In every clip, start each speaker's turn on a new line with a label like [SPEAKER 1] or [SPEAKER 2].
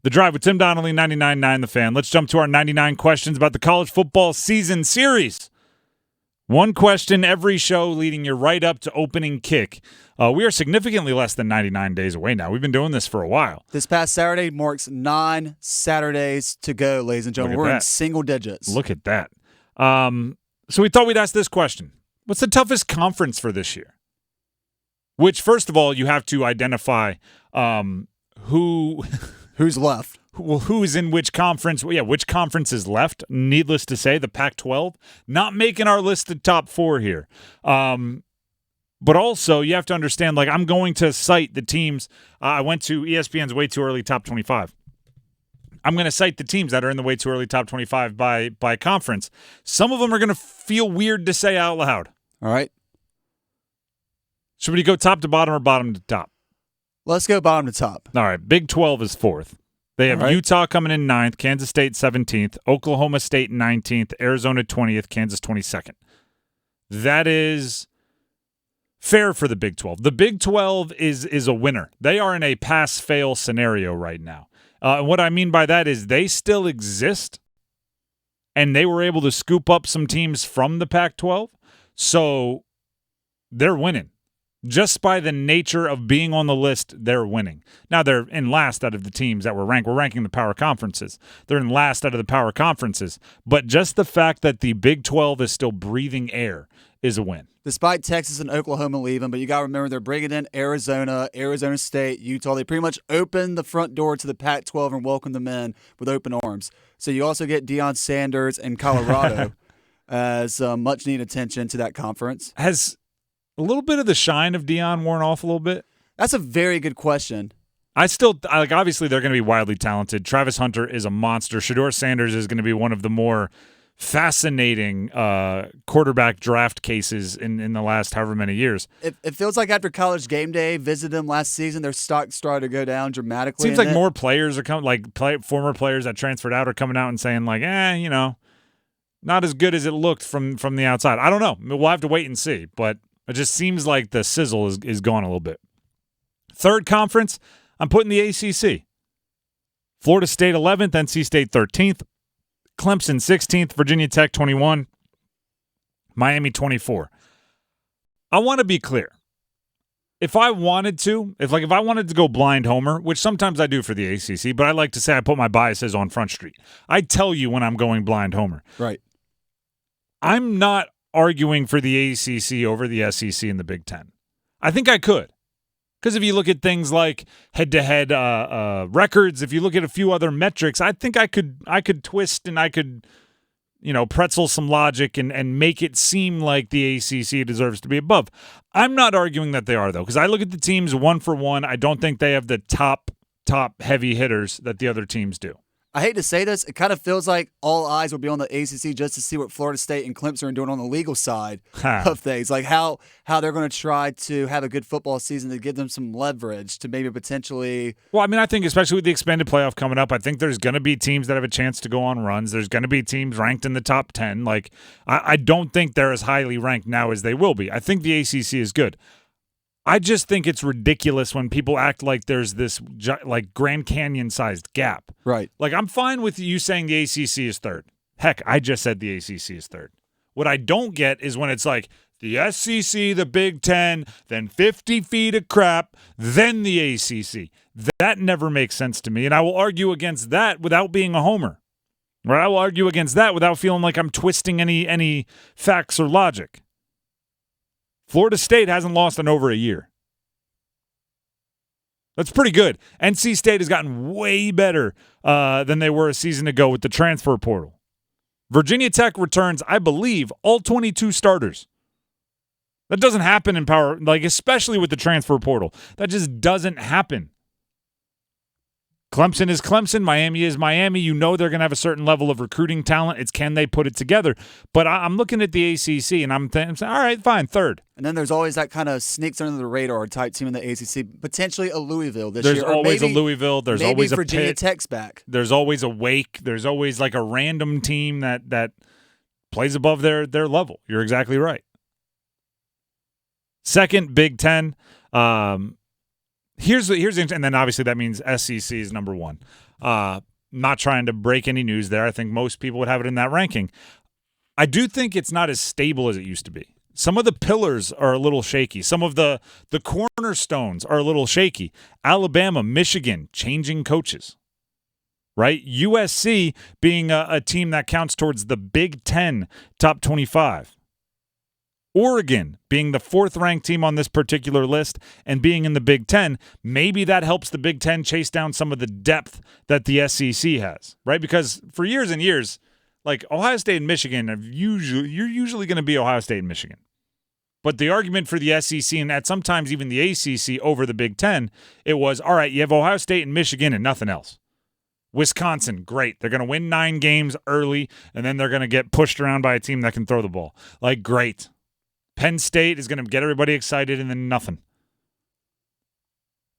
[SPEAKER 1] The Drive with Tim Donnelly, 99.9 The Fan. Let's jump to our 99 questions about the college football season series. One question every show leading you right up to opening kick. We are significantly less than 99 days away now. We've been doing this for a while.
[SPEAKER 2] This past Saturday marks 9 Saturdays to go, ladies and gentlemen. We're in single digits.
[SPEAKER 1] Look at that. So we thought we'd ask this question. What's the toughest conference for this year? Which, first of all, you have to identify
[SPEAKER 2] who's left.
[SPEAKER 1] Who's in which conference? Well, yeah, which conference is left? Needless to say, the Pac-12 not making our list of top 4 here. But also, you have to understand, like, I'm going to cite the teams. I went to ESPN's Way Too Early Top 25. I'm going to cite the teams that are in the Way Too Early Top 25 by conference. Some of them are going to feel weird to say out loud.
[SPEAKER 2] All right.
[SPEAKER 1] Should we go top to bottom or bottom to top?
[SPEAKER 2] Let's go bottom to top.
[SPEAKER 1] All right. Big 12 is 4th. They have Utah coming in 9th, Kansas State 17th, Oklahoma State 19th, Arizona 20th, Kansas 22nd. That is fair for the Big 12. The Big 12 is a winner. They are in a pass-fail scenario right now. What I mean by that is they still exist, and they were able to scoop up some teams from the Pac-12, so they're winning. Just by the nature of being on the list, they're winning. Now, they're in last out of the teams that were ranked. We're ranking the power conferences. They're in last out of the power conferences. But just the fact that the Big 12 is still breathing air is a win.
[SPEAKER 2] Despite Texas and Oklahoma leaving, but you got to remember they're bringing in Arizona, Arizona State, Utah. They pretty much opened the front door to the Pac-12 and welcomed them in with open arms. So you also get Deion Sanders and Colorado as much-needed attention to that conference.
[SPEAKER 1] Has a little bit of the shine of Deion worn off a little bit?
[SPEAKER 2] That's a very good question.
[SPEAKER 1] Obviously they're going to be wildly talented. Travis Hunter is a monster. Shedeur Sanders is going to be one of the more fascinating quarterback draft cases in the last however many years.
[SPEAKER 2] It feels like after College Game Day visited them last season, their stock started to go down dramatically.
[SPEAKER 1] Seems like more players are coming, former players that transferred out are coming out and saying not as good as it looked from the outside. I don't know. We'll have to wait and see, but it just seems like the sizzle is gone a little bit. Third conference, I'm putting the ACC. Florida State 11th, NC State 13th, Clemson 16th, Virginia Tech 21, Miami 24. I want to be clear. If I wanted to go blind homer, which sometimes I do for the ACC, but I like to say I put my biases on Front Street. I tell you when I'm going blind homer.
[SPEAKER 2] Right.
[SPEAKER 1] I'm not arguing for the ACC over the SEC and the Big Ten. I think I could. Because if you look at things like head-to-head records, if you look at a few other metrics, I think I could twist and I could, pretzel some logic and make it seem like the ACC deserves to be above. I'm not arguing that they are, though, because I look at the teams one for one. I don't think they have the top heavy hitters that the other teams do.
[SPEAKER 2] I hate to say this, it kind of feels like all eyes will be on the ACC just to see what Florida State and Clemson are doing on the legal side of things, like how they're going to try to have a good football season to give them some leverage to maybe potentially.
[SPEAKER 1] Well, I mean, I think especially with the expanded playoff coming up, I think there's going to be teams that have a chance to go on runs. There's going to be teams ranked in the top 10. Like, I don't think they're as highly ranked now as they will be. I think the ACC is good. I just think it's ridiculous when people act like there's this Grand Canyon-sized gap.
[SPEAKER 2] Right.
[SPEAKER 1] Like, I'm fine with you saying the ACC is third. Heck, I just said the ACC is third. What I don't get is when it's like the SEC, the Big Ten, then 50 feet of crap, then the ACC. That never makes sense to me, and I will argue against that without being a homer. Or I will argue against that without feeling like I'm twisting any facts or logic. Florida State hasn't lost in over a year. That's pretty good. NC State has gotten way better than they were a season ago with the transfer portal. Virginia Tech returns, I believe, all 22 starters. That doesn't happen in power, especially with the transfer portal. That just doesn't happen. Clemson is Clemson. Miami is Miami. You know they're going to have a certain level of recruiting talent. It's can they put it together? But I'm looking at the ACC, and I'm saying, all right, fine, third.
[SPEAKER 2] And then there's always that kind of sneaks under the radar type team in the ACC, potentially a Louisville this
[SPEAKER 1] year.
[SPEAKER 2] There's
[SPEAKER 1] always a Louisville. There's always a
[SPEAKER 2] Virginia
[SPEAKER 1] Pitt.
[SPEAKER 2] Tech's back.
[SPEAKER 1] There's always a Wake. There's always like a random team that plays above their level. You're exactly right. Second, Big Ten. Here's and then obviously that means SEC is number one. Not trying to break any news there. I think most people would have it in that ranking. I do think it's not as stable as it used to be. Some of the pillars are a little shaky. Some of the cornerstones are a little shaky. Alabama, Michigan, changing coaches, right? USC being a team that counts towards the Big Ten top 25. Oregon being the 4th-ranked team on this particular list and being in the Big Ten, maybe that helps the Big Ten chase down some of the depth that the SEC has, right? Because for years and years, like Ohio State and Michigan, you're usually going to be Ohio State and Michigan. But the argument for the SEC and at sometimes even the ACC over the Big Ten, it was, all right, you have Ohio State and Michigan and nothing else. Wisconsin, great. They're going to win 9 games early, and then they're going to get pushed around by a team that can throw the ball. Like, great. Penn State is going to get everybody excited, and then nothing.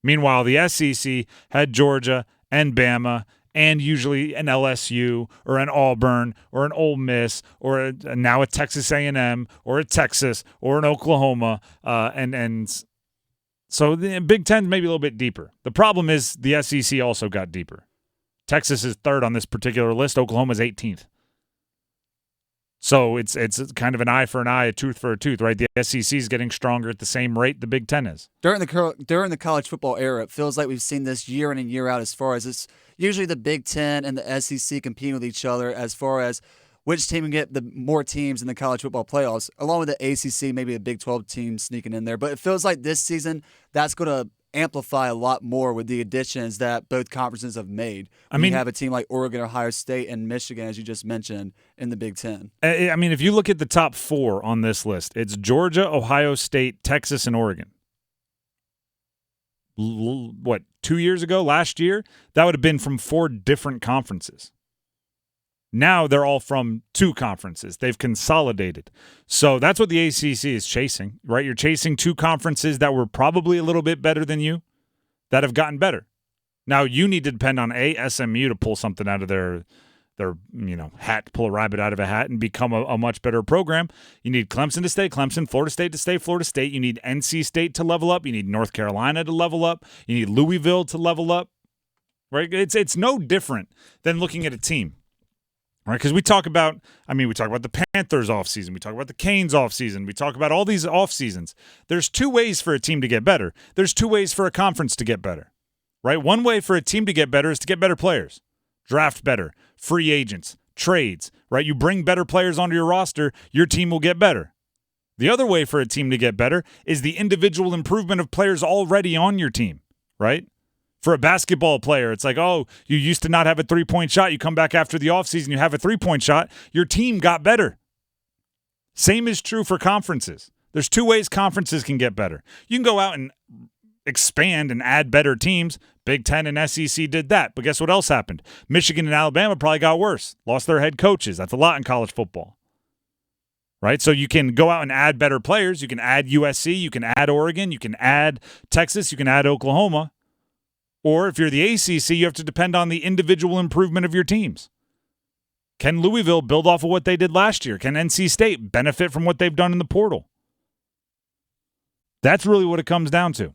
[SPEAKER 1] Meanwhile, the SEC had Georgia and Bama and usually an LSU or an Auburn or an Ole Miss or now a Texas A&M or a Texas or an Oklahoma. And so the Big Ten maybe a little bit deeper. The problem is the SEC also got deeper. Texas is 3rd on this particular list. Oklahoma's 18th. So it's kind of an eye for an eye, a tooth for a tooth, right? The SEC is getting stronger at the same rate the Big Ten is.
[SPEAKER 2] During the college football era, it feels like we've seen this year in and year out as far as it's usually the Big Ten and the SEC competing with each other as far as which team can get the more teams in the college football playoffs, along with the ACC, maybe a Big 12 team sneaking in there. But it feels like this season that's going to amplify a lot more with the additions that both conferences have made. I mean, you have a team like Oregon, Ohio State, and Michigan, as you just mentioned, in the Big Ten.
[SPEAKER 1] I mean, if you look at the top 4 on this list, it's Georgia, Ohio State, Texas, and Oregon. What, 2 years ago, last year? That would have been from 4 different conferences. Now they're all from 2 conferences. They've consolidated. So that's what the ACC is chasing, right? You're chasing 2 conferences that were probably a little bit better than you that have gotten better. Now you need to depend on SMU to pull something out of their hat, pull a rabbit out of a hat and become a much better program. You need Clemson to stay Clemson, Florida State to stay Florida State. You need NC State to level up. You need North Carolina to level up. You need Louisville to level up, right? It's no different than looking at a team. Right, because we talk about the Panthers offseason, we talk about the Canes offseason, we talk about all these offseasons. There's 2 ways for a team to get better. There's 2 ways for a conference to get better, right? One way for a team to get better is to get better players, draft better, free agents, trades, right? You bring better players onto your roster, your team will get better. The other way for a team to get better is the individual improvement of players already on your team, right? For a basketball player, it's like, oh, you used to not have a 3-point shot. You come back after the offseason, you have a 3-point shot. Your team got better. Same is true for conferences. There's 2 ways conferences can get better. You can go out and expand and add better teams. Big Ten and SEC did that. But guess what else happened? Michigan and Alabama probably got worse. Lost their head coaches. That's a lot in college football. Right? So you can go out and add better players. You can add USC. You can add Oregon. You can add Texas. You can add Oklahoma. Or if you're the ACC, you have to depend on the individual improvement of your teams. Can Louisville build off of what they did last year? Can NC State benefit from what they've done in the portal? That's really what it comes down to.